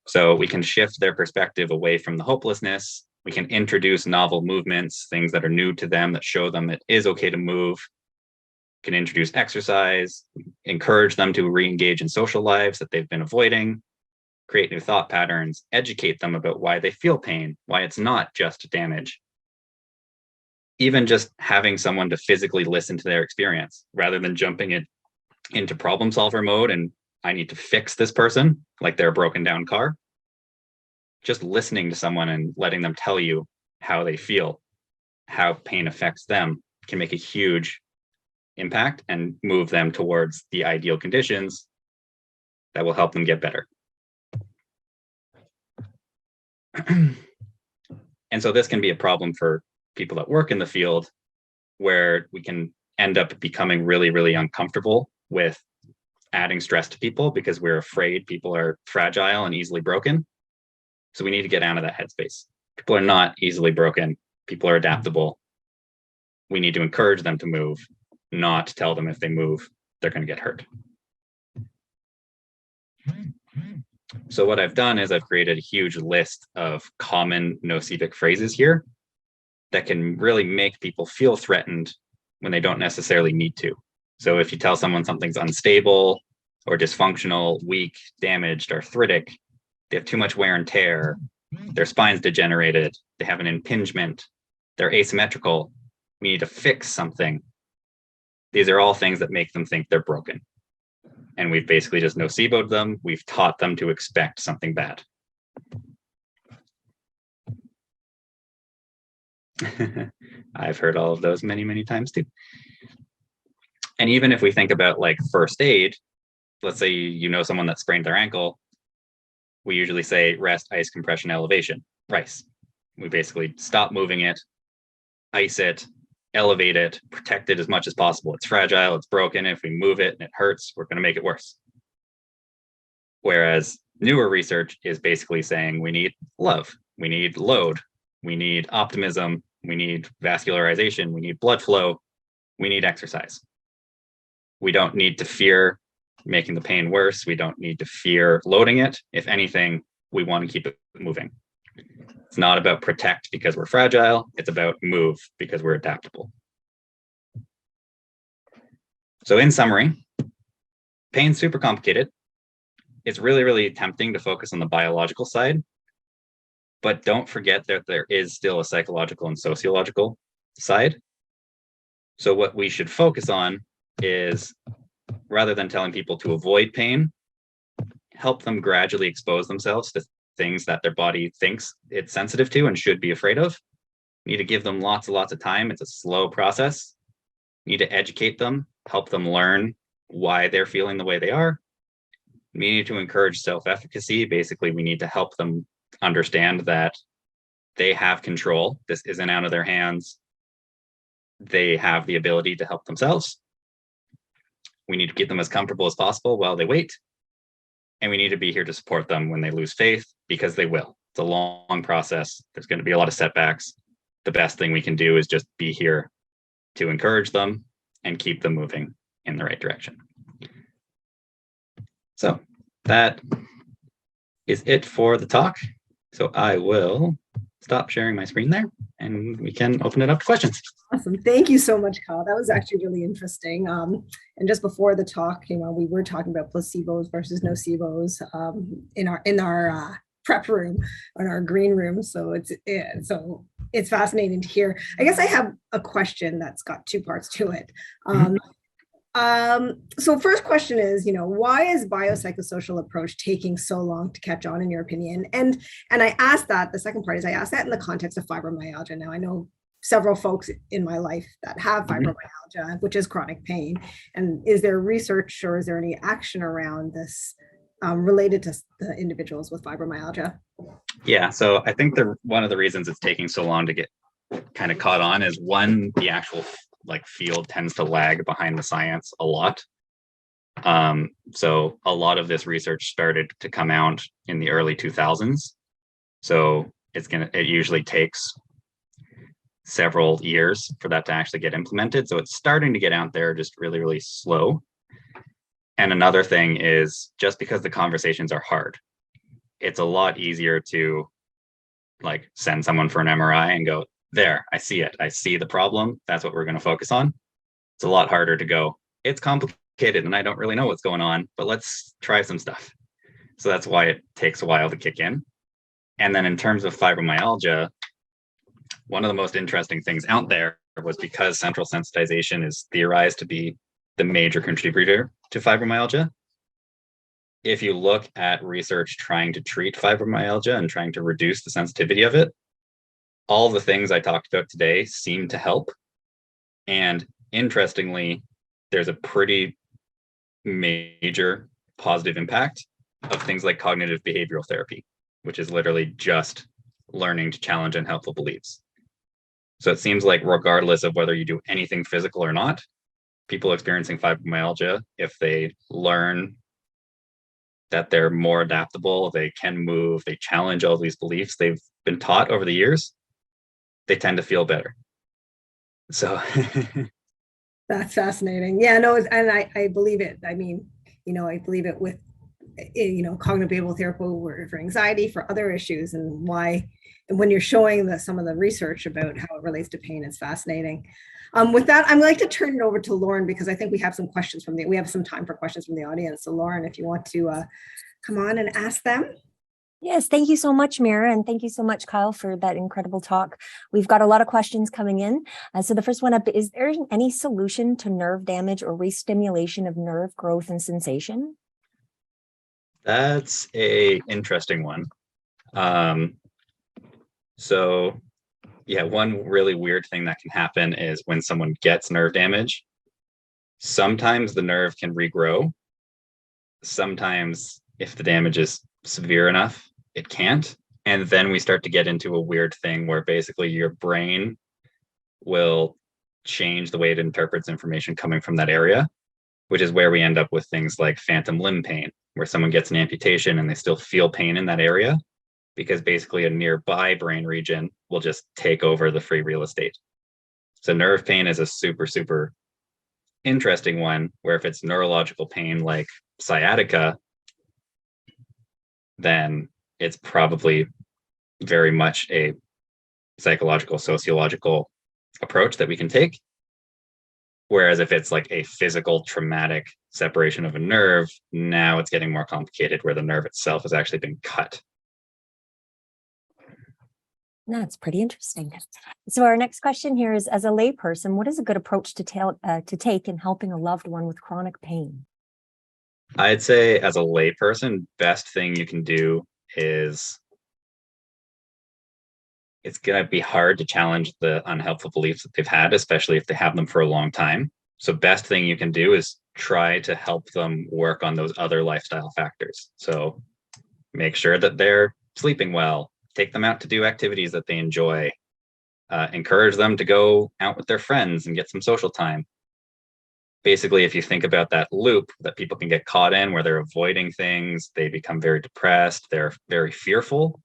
So we can shift their perspective away from the hopelessness. We can introduce novel movements, things that are new to them that show them it is okay to move. We can introduce exercise, encourage them to re-engage in social lives that they've been avoiding, create new thought patterns, educate them about why they feel pain, why it's not just damage. Even just having someone to physically listen to their experience rather than jumping into problem solver mode and I need to fix this person like they're a broken down car. Just listening to someone and letting them tell you how they feel, how pain affects them, can make a huge impact and move them towards the ideal conditions that will help them get better. And so this can be a problem for people that work in the field, where we can end up becoming really, really uncomfortable with adding stress to people because we're afraid people are fragile and easily broken. So we need to get out of that headspace. People are not easily broken. People are adaptable. We need to encourage them to move, not tell them if they move, they're going to get hurt. So what I've done is I've created a huge list of common nocivic phrases here that can really make people feel threatened when they don't necessarily need to. So if you tell someone something's unstable or dysfunctional, weak, damaged, arthritic, they have too much wear and tear, their spine's degenerated, they have an impingement, they're asymmetrical, we need to fix something. These are all things that make them think they're broken. And we've basically just noceboed them. We've taught them to expect something bad. I've heard all of those many, many times too. And even if we think about like first aid, let's say you know someone that sprained their ankle, we usually say rest, ice, compression, elevation, RICE. We basically stop moving it, ice it, elevate it, protect it as much as possible. It's fragile, it's broken. If we move it and it hurts, we're going to make it worse. Whereas newer research is basically saying we need love, we need load, we need optimism, we need vascularization, we need blood flow, we need exercise. We don't need to fear making the pain worse. We don't need to fear loading it. If anything, we want to keep it moving. It's not about protect because we're fragile. It's about move because we're adaptable. So in summary, pain's super complicated. It's really, really tempting to focus on the biological side, but don't forget that there is still a psychological and sociological side. So what we should focus on is, rather than telling people to avoid pain, help them gradually expose themselves to things that their body thinks it's sensitive to and should be afraid of. You need to give them lots and lots of time. It's a slow process. You need to educate them, help them learn why they're feeling the way they are. We need to encourage self-efficacy. Basically, we need to help them understand that they have control. This isn't out of their hands. They have the ability to help themselves. We need to get them as comfortable as possible while they wait. And we need to be here to support them when they lose faith, because they will. It's a long process. There's going to be a lot of setbacks. The best thing we can do is just be here to encourage them and keep them moving in the right direction. So that is it for the talk. So I will stop sharing my screen there and we can open it up to questions. Awesome. Thank you so much, Kyle. That was actually really interesting. And just before the talk, we were talking about placebos versus nocebos in our prep room, in our green room. So it's fascinating to hear. I guess I have a question that's got two parts to it. Mhm. So first question is, why is biopsychosocial approach taking so long to catch on in your opinion? And I asked that, the second part is I asked that in the context of fibromyalgia. Now I know several folks in my life that have Mhm. fibromyalgia, which is chronic pain. And is there research or is there any action around this related to the individuals with fibromyalgia? Yeah, so I think one of the reasons it's taking so long to get kind of caught on is one, the actual like field tends to lag behind the science a lot. So a lot of this research started to come out in the early 2000s. So it usually takes several years for that to actually get implemented. So it's starting to get out there, just really, really slow. And another thing is just because the conversations are hard, it's a lot easier to like send someone for an MRI and go, there, I see it. I see the problem. That's what we're going to focus on. It's a lot harder to go, it's complicated and I don't really know what's going on, but let's try some stuff. So that's why it takes a while to kick in. And then in terms of fibromyalgia, one of the most interesting things out there was because central sensitization is theorized to be the major contributor to fibromyalgia. If you look at research trying to treat fibromyalgia and trying to reduce the sensitivity of it, all the things I talked about today seem to help. And interestingly, there's a pretty major positive impact of things like cognitive behavioral therapy, which is literally just learning to challenge unhelpful beliefs. So it seems like regardless of whether you do anything physical or not, people experiencing fibromyalgia, if they learn that they're more adaptable, they can move, they challenge all these beliefs they've been taught over the years, they tend to feel better. So That's fascinating. Yeah, no, and I believe it. I mean, I believe it with, cognitive behavioral therapy for anxiety, for other issues, and why. And when you're showing some of the research about how it relates to pain, it's fascinating. With that, I'm like to turn it over to Lauren because I think we have some questions we have some time for questions from the audience. So Lauren, if you want to come on and ask them. Yes, thank you so much, Mira, and thank you so much, Kyle, for that incredible talk. We've got a lot of questions coming in. So the first one up, is there any solution to nerve damage or restimulation of nerve growth and sensation? that's a interesting one. So yeah, one really weird thing that can happen is when someone gets nerve damage, sometimes the nerve can regrow. Sometimes if the damage is severe enough, it can't. And then we start to get into a weird thing where basically your brain will change the way it interprets information coming from that area, which is where we end up with things like phantom limb pain, where someone gets an amputation and they still feel pain in that area because basically a nearby brain region will just take over the free real estate. So nerve pain is a super, super interesting one where if it's neurological pain like sciatica, then it's probably very much a psychological, sociological approach that we can take. Whereas if it's like a physical traumatic separation of a nerve, now it's getting more complicated where the nerve itself has actually been cut. That's pretty interesting. So our next question here is, as a layperson, what is a good approach to take in helping a loved one with chronic pain? I'd say as a layperson, best thing you can do is it's going to be hard to challenge the unhelpful beliefs that they've had, especially if they have them for a long time. So best thing you can do is try to help them work on those other lifestyle factors. So make sure that they're sleeping well, take them out to do activities that they enjoy, encourage them to go out with their friends and get some social time. Basically, if you think about that loop that people can get caught in where they're avoiding things, they become very depressed, they're very fearful.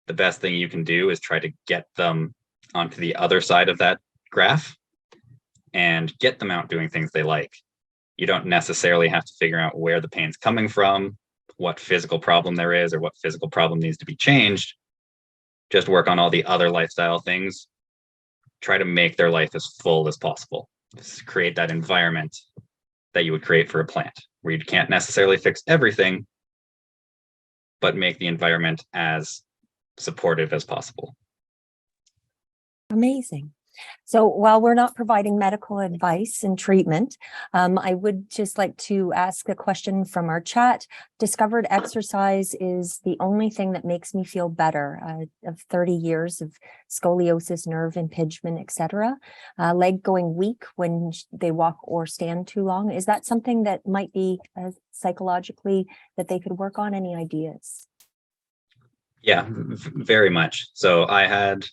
The best thing you can do is try to get them onto the other side of that graph and get them out doing things they like. You don't necessarily have to figure out where the pain's coming from, what physical problem there is, or what physical problem needs to be changed. Just work on all the other lifestyle things. Try to make their life as full as possible. Just create that environment that you would create for a plant, where you can't necessarily fix everything, but make the environment as supportive as possible. Amazing. So while we're not providing medical advice and treatment, I would just like to ask a question from our chat. Discovered exercise is the only thing that makes me feel better. Of 30 years of scoliosis, nerve impingement, etc. Leg going weak when they walk or stand too long. Is that something that might be psychologically that they could work on? Any ideas? Yeah, very much. So I had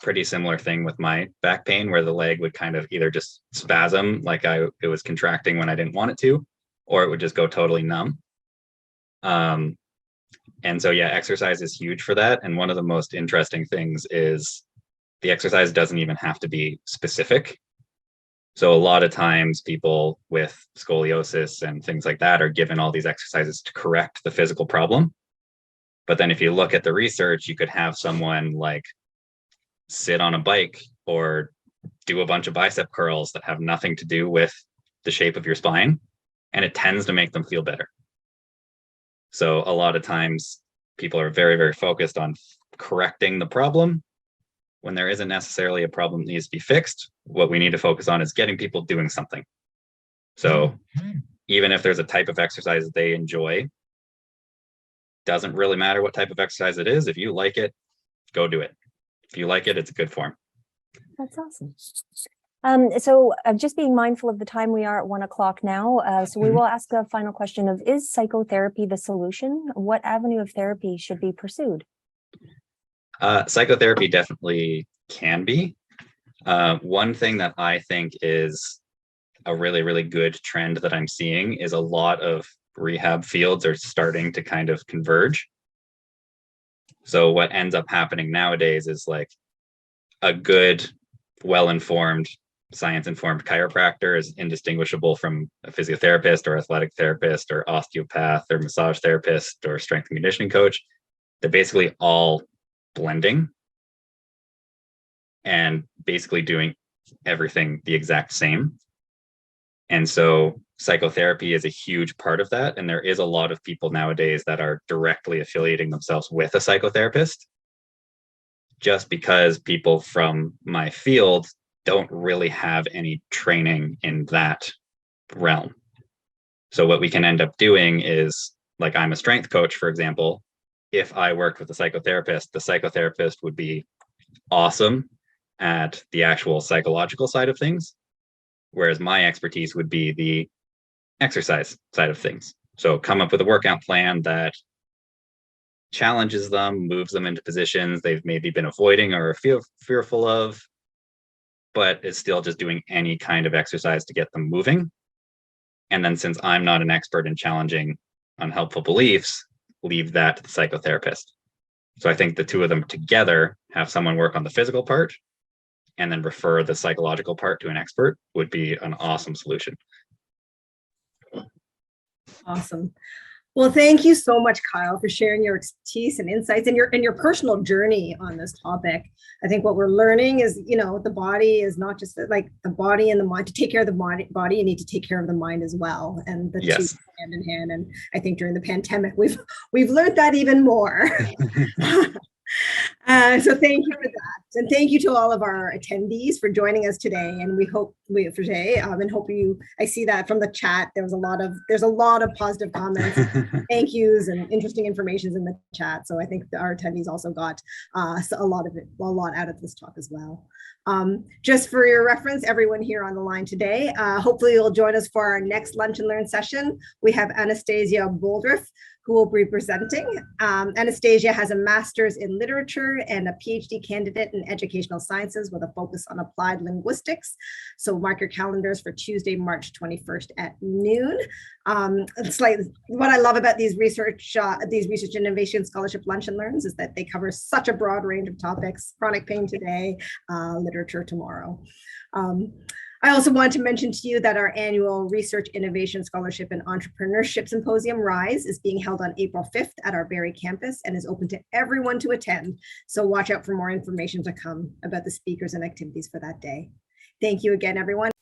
pretty similar thing with my back pain where the leg would kind of either just spasm like it was contracting when I didn't want it to, or it would just go totally numb. And so yeah, exercise is huge for that. And one of the most interesting things is the exercise doesn't even have to be specific. So a lot of times people with scoliosis and things like that are given all these exercises to correct the physical problem. But then if you look at the research, you could have someone like sit on a bike or do a bunch of bicep curls that have nothing to do with the shape of your spine, and it tends to make them feel better. So a lot of times people are very, very focused on correcting the problem when there isn't necessarily a problem that needs to be fixed. What we need to focus on is getting people doing something. So even if there's a type of exercise that they enjoy, doesn't really matter what type of exercise it is. If you like it, go do it. If you like it, it's a good form. That's awesome. So just being mindful of the time, we are at 1 o'clock now. So we will ask a final question of, is psychotherapy the solution? What avenue of therapy should be pursued? Psychotherapy definitely can be. One thing that I think is a really, really good trend that I'm seeing is a lot of rehab fields are starting to kind of converge. So what ends up happening nowadays is like a good, well-informed, science-informed chiropractor is indistinguishable from a physiotherapist or athletic therapist or osteopath or massage therapist or strength and conditioning coach. They're basically all blending and basically doing everything the exact same. And so psychotherapy is a huge part of that. And there is a lot of people nowadays that are directly affiliating themselves with a psychotherapist, just because people from my field don't really have any training in that realm. So what we can end up doing is, like, I'm a strength coach, for example. If I worked with a psychotherapist, the psychotherapist would be awesome at the actual psychological side of things, whereas my expertise would be the exercise side of things. So come up with a workout plan that challenges them, moves them into positions they've maybe been avoiding or fearful of, but is still just doing any kind of exercise to get them moving. And then, since I'm not an expert in challenging unhelpful beliefs, leave that to the psychotherapist. So I think the two of them together, have someone work on the physical part and then refer the psychological part to an expert, would be an awesome solution. Awesome. Well, thank you so much, Kyle, for sharing your expertise and insights and your personal journey on this topic. I think what we're learning is, the body is not just like the body and the mind. To take care of the body, you need to take care of the mind as well, and the two hand in hand. And I think during the pandemic, we've learned that even more. So thank you for that, and thank you to all of our attendees for joining us today. And we hope I see that from the chat. There's a lot of positive comments, thank yous, and interesting information in the chat. So I think our attendees also got a lot out of this talk as well. Just for your reference, everyone here on the line today, hopefully you'll join us for our next Lunch and Learn session. We have Anastasia Boldriff, who will be presenting. Anastasia has a master's in literature and a PhD candidate in educational sciences with a focus on applied linguistics. So mark your calendars for Tuesday, March 21st at noon. It's like what I love about these research innovation scholarship lunch and learns is that they cover such a broad range of topics: chronic pain today, literature tomorrow. I also want to mention to you that our annual Research, Innovation, Scholarship, and Entrepreneurship Symposium, RISE, is being held on April 5th at our Barrie campus and is open to everyone to attend. So watch out for more information to come about the speakers and activities for that day. Thank you again, everyone.